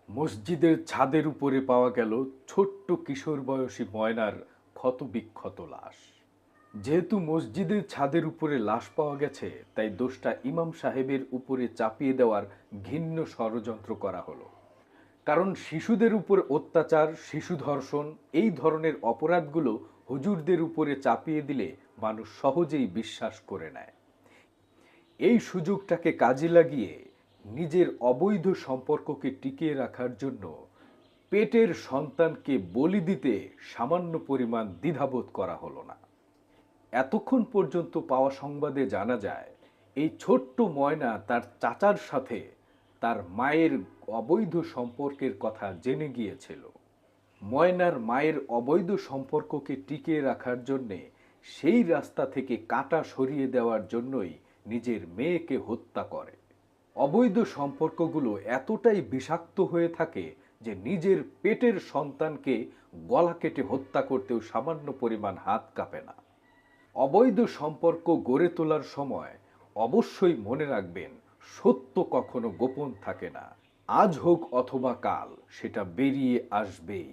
মসজিদের ছাদের উপরে পাওয়া গেল ছোট্ট কিশোর বয়সী ময়নার ক্ষতবিক্ষত লাশ। যেহেতু মসজিদের ছাদের উপরে লাশ পাওয়া গেছে, তাই দোষটা ইমাম সাহেবের উপরে চাপিয়ে দেওয়ার ঘৃণ্য ষড়যন্ত্র করা হলো। কারণ শিশুদের উপর অত্যাচার, শিশু ধর্ষণ এই ধরনের অপরাধগুলো হুজুরদের উপরে চাপিয়ে দিলে মানুষ সহজেই বিশ্বাস করে নেয়। এই সুযোগটাকে কাজে লাগিয়ে নিজের অবৈধ সম্পর্ককে টিকিয়ে রাখার জন্য পেটের সন্তানকে বলি দিতে সামান্য পরিমাণ দ্বিধাবোধ করা হলো না। এতক্ষণ পর্যন্ত পাওয়া সংবাদে জানা যায়, এই ছোট্ট ময়না তার চাচার সাথে তার মায়ের অবৈধ সম্পর্কের কথা জেনে গিয়েছিল। ময়নার মায়ের অবৈধ সম্পর্ককে টিকিয়ে রাখার জন্যে সেই রাস্তা থেকে কাঁটা সরিয়ে দেওয়ার জন্যই নিজের মেয়েকে হত্যা করে। অবৈধ সম্পর্কগুলো এতটাই বিষাক্ত হয়ে থাকে যে নিজের পেটের সন্তানকে গলা কেটে হত্যা করতেও সামান্য পরিমাণ হাত কাঁপে না। অবৈধ সম্পর্ক গড়ে তোলার সময় অবশ্যই মনে রাখবেন, সত্য কখনো গোপন থাকে না। আজ হোক অথবা কাল সেটা বেরিয়ে আসবেই।